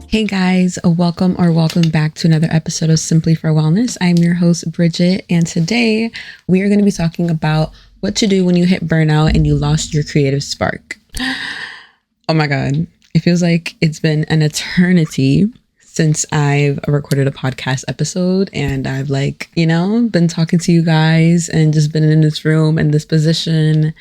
Hey guys, welcome back to another episode of Simply for Wellness. I'm your host, Bridget, and today we are going to be talking about what to do when you hit burnout and you lost your creative spark. Oh my God, it feels like it's been an eternity since I've recorded a podcast episode and I've been talking to you guys and just been in this room in this position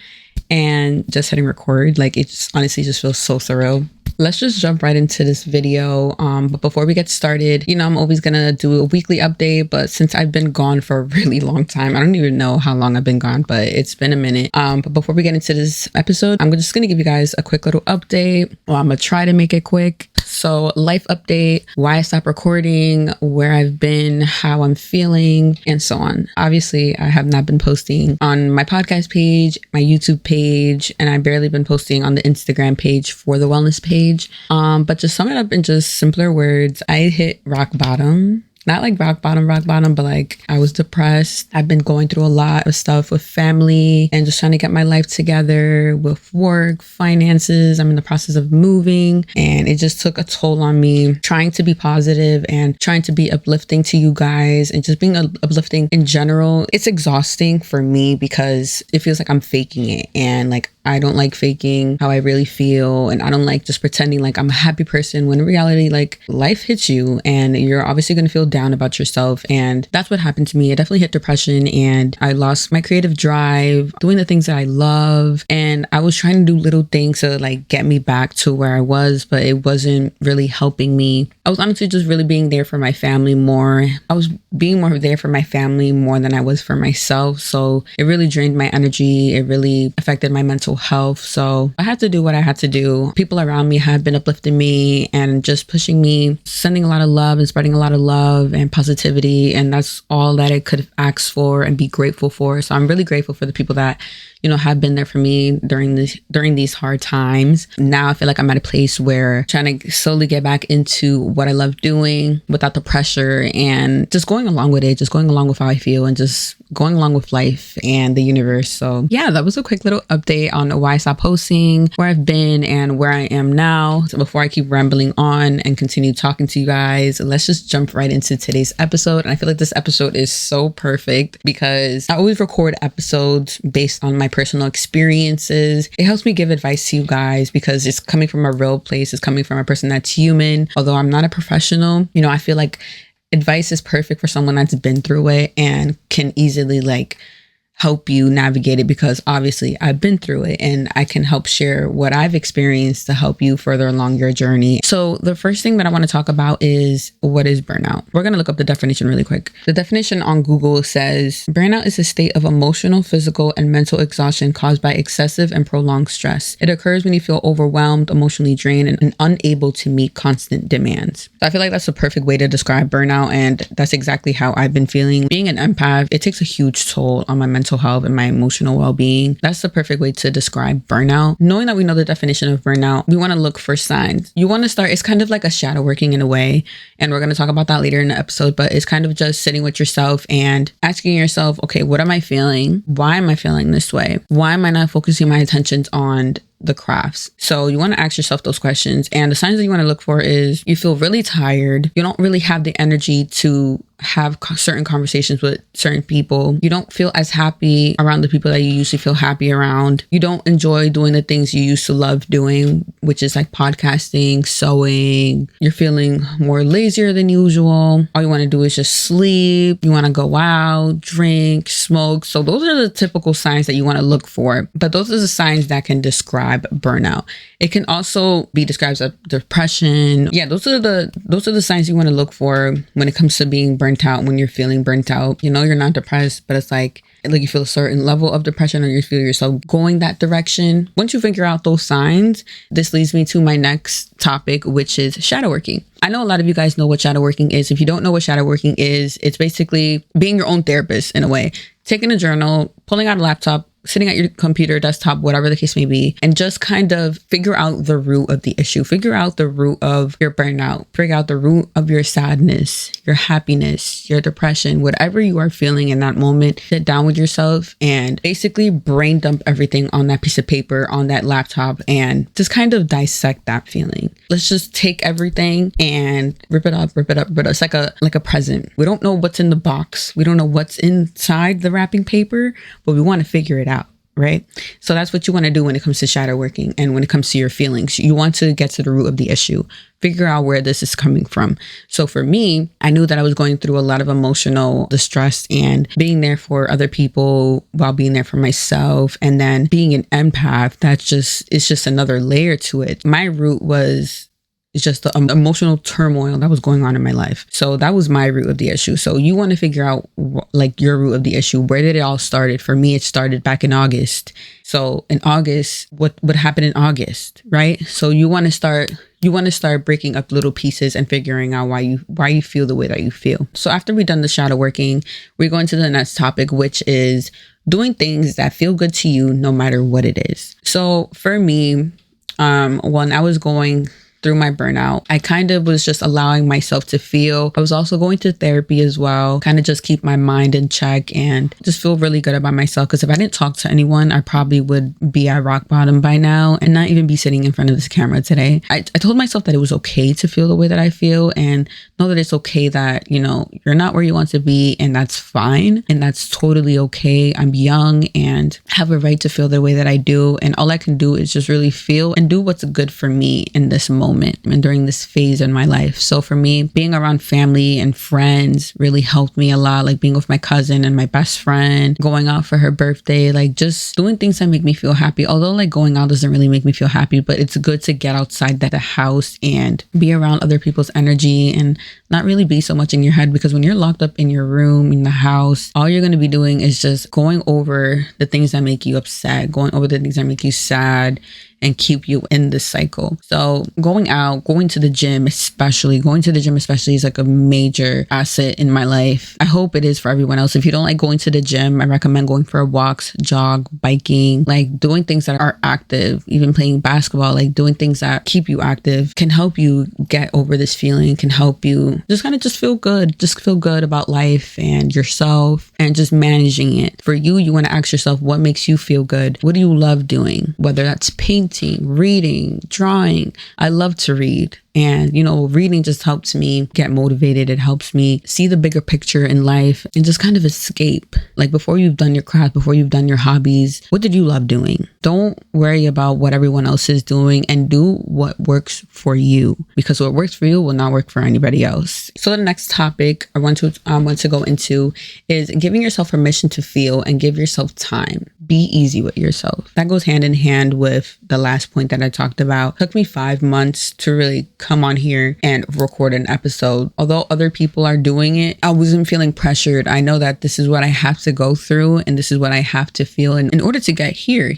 and just hitting record. It just honestly just feels so surreal. Let's just jump right into this video. But before we get started, I'm always going to do a weekly update. But since I've been gone for a really long time, I don't even know how long I've been gone, but it's been a minute. But before we get into this episode, I'm just going to give you guys a quick little update. Well, I'm going to try to make it quick. So life update, why I stopped recording, where I've been, how I'm feeling, and so on. Obviously, I have not been posting on my podcast page, my YouTube page, and I've barely been posting on the Instagram page for the wellness page. But just sum it up in just simpler words, I hit rock bottom. Not like rock bottom, but I was depressed. I've been going through a lot of stuff with family and just trying to get my life together with work, finances. I'm in the process of moving and it just took a toll on me, trying to be positive and trying to be uplifting to you guys and just being uplifting in general. It's exhausting for me because it feels like I'm faking it, and I don't like faking how I really feel, and I don't like just pretending like I'm a happy person when in reality, life hits you and you're obviously going to feel down about yourself. And that's what happened to me. I definitely hit depression and I lost my creative drive, doing the things that I love. And I was trying to do little things to get me back to where I was, but it wasn't really helping me. I was honestly just really being there for my family more. I was being more there for my family more than I was for myself. So it really drained my energy. It really affected my mental health. So I had to do what I had to do. People around me have been uplifting me and just pushing me, sending a lot of love and spreading a lot of love and positivity. And that's all that I could have asked for and be grateful for. So I'm really grateful for the people that, have been there for me during these hard times. Now I feel like I'm at a place where trying to slowly get back into what I love doing without the pressure and just going along with it, just going along with how I feel and just going along with life and the universe. So yeah, that was a quick little update on why I stopped posting, where I've been and where I am now. So before I keep rambling on and continue talking to you guys, let's just jump right into today's episode. And I feel like this episode is so perfect because I always record episodes based on my personal experiences. It helps me give advice to you guys because it's coming from a real place. It's coming from a person that's human. Although I'm not a professional, I feel like advice is perfect for someone that's been through it and can easily help you navigate it, because obviously I've been through it and I can help share what I've experienced to help you further along your journey. So the first thing that I want to talk about is, what is burnout? We're going to look up the definition really quick. The definition on Google says, burnout is a state of emotional, physical, and mental exhaustion caused by excessive and prolonged stress. It occurs when you feel overwhelmed, emotionally drained, and unable to meet constant demands. So I feel like that's the perfect way to describe burnout, and that's exactly how I've been feeling. Being an empath, it takes a huge toll on my mental health and my emotional well-being. That's the perfect way to describe burnout. Knowing that we know the definition of burnout, we want to look for signs. You want to start, it's kind of like a shadow working in a way, and we're going to talk about that later in the episode, but it's kind of just sitting with yourself and asking yourself, okay, what am I feeling? Why am I feeling this way? Why am I not focusing my attentions on the crafts? So you want to ask yourself those questions, and the signs that you want to look for is you feel really tired. You don't really have the energy to have certain conversations with certain people. You don't feel as happy around the people that you usually feel happy around. You don't enjoy doing the things you used to love doing, which is like podcasting, sewing. You're feeling more lazier than usual. All you want to do is just sleep. You want to go out, drink, smoke. So those are the typical signs that you want to look for. But those are the signs that can describe burnout. It can also be described as depression. Yeah, those are the signs you want to look for when it comes to being burnt out. When you're feeling burnt out, you're not depressed, but it's like you feel a certain level of depression, or you feel yourself going that direction. Once you figure out those signs, this leads me to my next topic, which is shadow working. I know a lot of you guys know what shadow working is. If you don't know what shadow working is, it's basically being your own therapist in a way. Taking a journal, pulling out a laptop, sitting at your computer, desktop, whatever the case may be, and just kind of figure out the root of the issue. Figure out the root of your burnout. Figure out the root of your sadness, your happiness, your depression, whatever you are feeling in that moment. Sit down with yourself and basically brain dump everything on that piece of paper, on that laptop, and just kind of dissect that feeling. Let's just take everything and rip it up. It's like a present. We don't know what's in the box. We don't know what's inside the wrapping paper, but we want to figure it out, right? So that's what you want to do when it comes to shadow working and when it comes to your feelings. You want to get to the root of the issue, figure out where this is coming from. So for me, I knew that I was going through a lot of emotional distress and being there for other people while being there for myself. And then being an empath, it's just another layer to it. My root was just the emotional turmoil that was going on in my life. So that was my root of the issue. So you want to figure out like your root of the issue. Where did it all started? For me, it started back in August. So in August, what happened in August, right? So you want to start breaking up little pieces and figuring out why you feel the way that you feel. So after we've done the shadow working, we're going to the next topic, which is doing things that feel good to you no matter what it is. So for me, when I was going through my burnout, I kind of was just allowing myself to feel. I was also going to therapy as well, kind of just keep my mind in check and just feel really good about myself. Because if I didn't talk to anyone, I probably would be at rock bottom by now and not even be sitting in front of this camera today. I told myself that it was okay to feel the way that I feel and know that it's okay that, you're not where you want to be, and that's fine. And that's totally okay. I'm young and have a right to feel the way that I do. And all I can do is just really feel and do what's good for me in this moment and during this phase in my life. So for me, being around family and friends really helped me a lot, like being with my cousin and my best friend, going out for her birthday, like just doing things that make me feel happy. Although like going out doesn't really make me feel happy, but it's good to get outside the house and be around other people's energy and not really be so much in your head, because when you're locked up in your room, in the house, all you're going to be doing is just going over the things that make you upset, going over the things that make you sad, and keep you in this cycle. So going out, going to the gym especially is like a major asset in my life. I hope it is for everyone else. If you don't like going to the gym, I recommend going for walks, jog, biking, like doing things that are active, even playing basketball, like doing things that keep you active can help you get over this feeling, can help you just kind of feel good about life and yourself and just managing it. For you, you want to ask yourself, what makes you feel good? What do you love doing? Whether that's painting, reading, drawing. I love to read. And, reading just helps me get motivated. It helps me see the bigger picture in life and just kind of escape. Like before you've done your craft, before you've done your hobbies, what did you love doing? Don't worry about what everyone else is doing and do what works for you, because what works for you will not work for anybody else. So the next topic I want to go into is giving yourself permission to feel and give yourself time. Be easy with yourself. That goes hand in hand with the last point that I talked about. It took me 5 months to really come on here and record an episode. Although other people are doing it, I wasn't feeling pressured. I know that this is what I have to go through and this is what I have to feel in order to get here,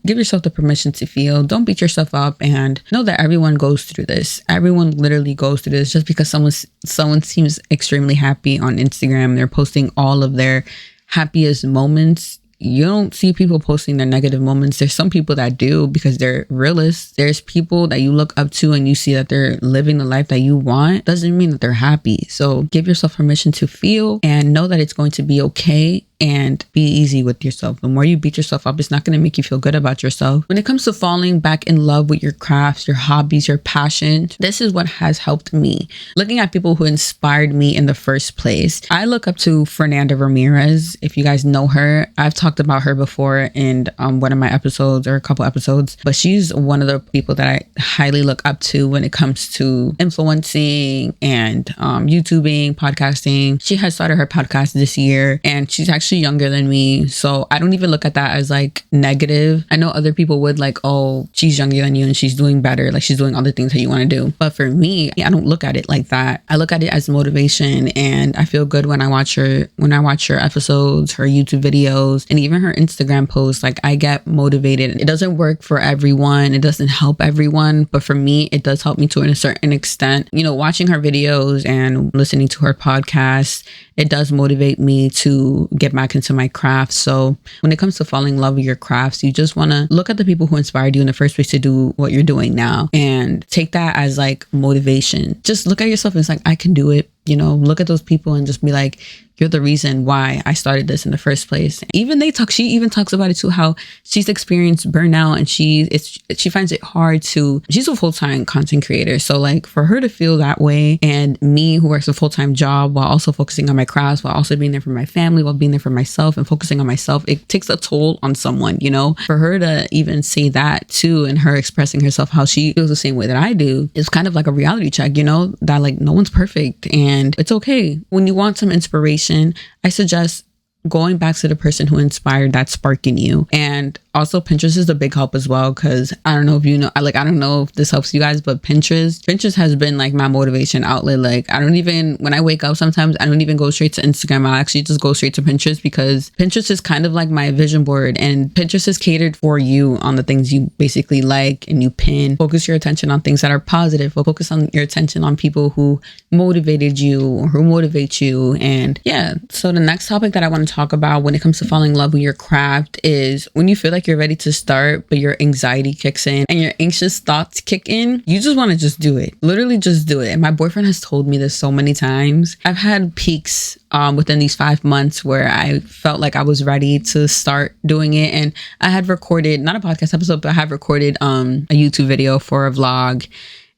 Give yourself the permission to feel. Don't beat yourself up, and know that everyone goes through this. Everyone literally goes through this. Just because someone seems extremely happy on Instagram, they're posting all of their happiest moments. You don't see people posting their negative moments. There's some people that do because they're realists. There's people that you look up to and you see that they're living the life that you want. Doesn't mean that they're happy. So give yourself permission to feel and know that it's going to be okay. And be easy with yourself. The more you beat yourself up, it's not going to make you feel good about yourself. When it comes to falling back in love with your crafts, your hobbies, your passions, this is what has helped me. Looking at people who inspired me in the first place. I look up to Fernanda Ramirez. If you guys know her, I've talked about her before in one of my episodes or a couple episodes, but she's one of the people that I highly look up to when it comes to influencing and YouTubing, podcasting. She has started her podcast this year and she's actually younger than me, so I don't even look at that as like negative. I know other people would like, oh, she's younger than you and she's doing better, like she's doing all the things that you want to do. But for me, I don't look at it like that. I look at it as motivation, and I feel good when I watch her episodes, her YouTube videos, and even her Instagram posts. Like I get motivated. It doesn't work for everyone, it doesn't help everyone, but for me it does help me to a certain extent. Watching her videos and listening to her podcast it does motivate me to get back into my craft. So when it comes to falling in love with your crafts, you just want to look at the people who inspired you in the first place to do what you're doing now and take that as like motivation. Just look at yourself and it's like, I can do it. Look at those people and just be like, you're the reason why I started this in the first place. She even talks about it too, how she's experienced burnout and she finds it hard she's a full-time content creator. So like for her to feel that way, and me who works a full-time job while also focusing on my crafts, while also being there for my family, while being there for myself and focusing on myself, it takes a toll on someone, for her to even say that too, and her expressing herself how she feels the same way that I do, is kind of like a reality check, that like no one's perfect and it's okay. When you want some inspiration, I suggest going back to the person who inspired that spark in you. And also Pinterest is a big help as well, because I don't know if I don't know if this helps you guys, but Pinterest has been like my motivation outlet. Like when I wake up sometimes, I don't even go straight to Instagram. I'll actually just go straight to Pinterest, because Pinterest is kind of like my vision board, and Pinterest is catered for you on the things you basically like, and you pin. Focus your attention on things that are positive. Focus on your attention on people who motivated you or who motivate you. And yeah, so the next topic that I want to talk about when it comes to falling in love with your craft is when you feel like you're ready to start, but your anxiety kicks in and your anxious thoughts kick in. You just want to just do it. Literally just do it. And my boyfriend has told me this so many times. I've had peaks within these 5 months where I felt like I was ready to start doing it. And I had recorded, not a podcast episode, but I had recorded a YouTube video for a vlog.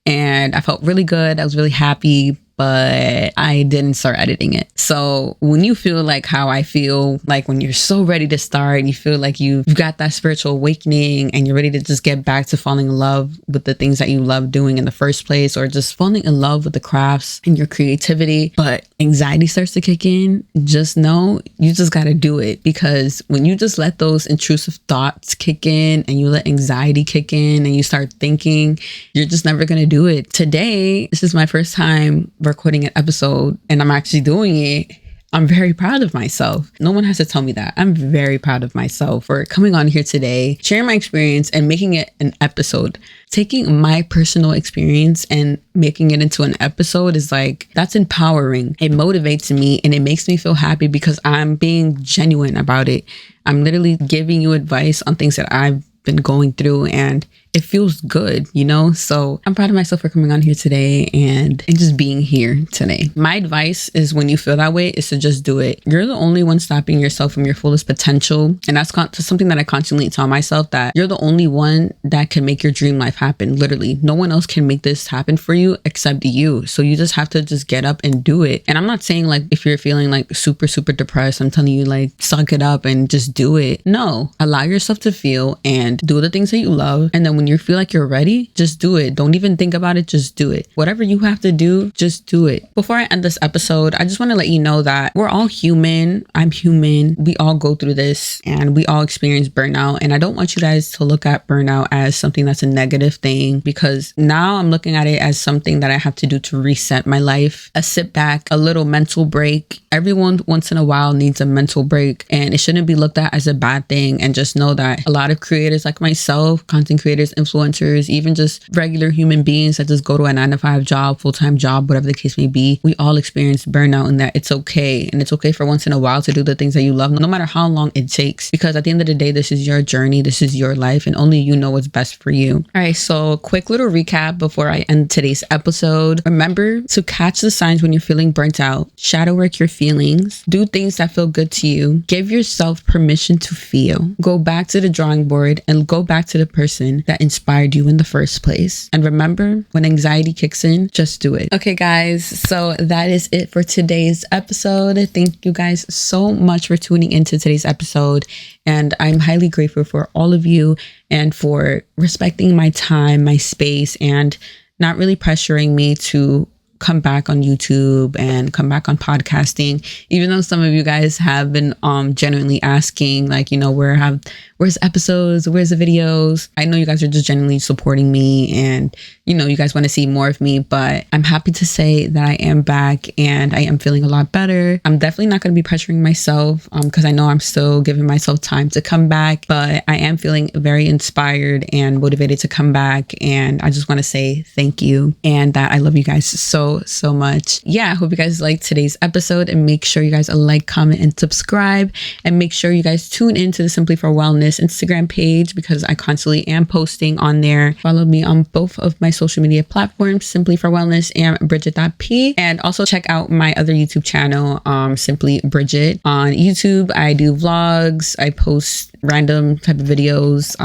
And I felt really good. I was really happy, but I didn't start editing it. So when you feel like how I feel, like when you're so ready to start, you feel like you've got that spiritual awakening and you're ready to just get back to falling in love with the things that you love doing in the first place, or just falling in love with the crafts and your creativity, but anxiety starts to kick in, just know you just got to do it. Because when you just let those intrusive thoughts kick in and you let anxiety kick in and you start thinking, you're just never going to do it. Today, this is my first time recording an episode and I'm actually doing it. I'm very proud of myself. No one has to tell me that. I'm very proud of myself for coming on here today, sharing my experience and making it an episode. Taking my personal experience and making it into an episode is like, that's empowering. It motivates me and it makes me feel happy because I'm being genuine about it. I'm literally giving you advice on things that I've been going through, and it feels good, So I'm proud of myself for coming on here today and just being here today. My advice is, when you feel that way, is to just do it. You're the only one stopping yourself from your fullest potential. And that's something that I constantly tell myself, that you're the only one that can make your dream life happen. Literally, no one else can make this happen for you except you. So you just have to just get up and do it. And I'm not saying like, if you're feeling like super, super depressed, I'm telling you like, suck it up and just do it. No, allow yourself to feel and do the things that you love. And then when you feel like you're ready, just do it. Don't even think about it. Just do it. Whatever you have to do, just do it. Before I end this episode, I just want to let you know that we're all human. I'm human. We all go through this and we all experience burnout. And I don't want you guys to look at burnout as something that's a negative thing, because now I'm looking at it as something that I have to do to reset my life, a sit back, a little mental break. Everyone once in a while needs a mental break, and it shouldn't be looked at as a bad thing. And just know that a lot of creators like myself, content creators, influencers, even just regular human beings that just go to a 9-to-5 job, full-time job, whatever the case may be, we all experience burnout, and that it's okay. And it's okay for once in a while to do the things that you love, no matter how long it takes, because at the end of the day, this is your journey, this is your life, and only you know what's best for you. All right, so quick little recap before I end today's episode. Remember to catch the signs when you're feeling burnt out, shadow work your feelings, do things that feel good to you, give yourself permission to feel, go back to the drawing board and go back to the person that inspired you in the first place. And remember, when anxiety kicks in, just do it. Okay, guys, so that is it for today's episode. Thank you guys so much for tuning into today's episode. And I'm highly grateful for all of you and for respecting my time, my space, and not really pressuring me to come back on YouTube and come back on podcasting, even though some of you guys have been genuinely asking, like, where where's the episodes? Where's the videos? I know you guys are just genuinely supporting me and, you know, you guys want to see more of me, but I'm happy to say that I am back and I am feeling a lot better. I'm definitely not going to be pressuring myself because I know I'm still giving myself time to come back, but I am feeling very inspired and motivated to come back. And I just want to say thank you and that I love you guys so much. Yeah, I hope you guys liked today's episode, and make sure you guys like, comment, and subscribe, and make sure you guys tune into the Simply for Wellness Instagram page because I constantly am posting on there. Follow me on both of my social media platforms, Simply for Wellness and Bridget.p, and also check out my other YouTube channel, Simply Bridget. On YouTube, I do vlogs, I post random type of videos,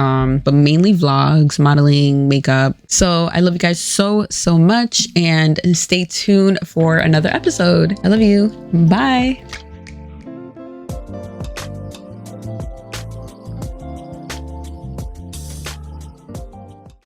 but mainly vlogs, modeling, makeup. So I love you guys so much, and stay tuned for another episode. I love you. Bye.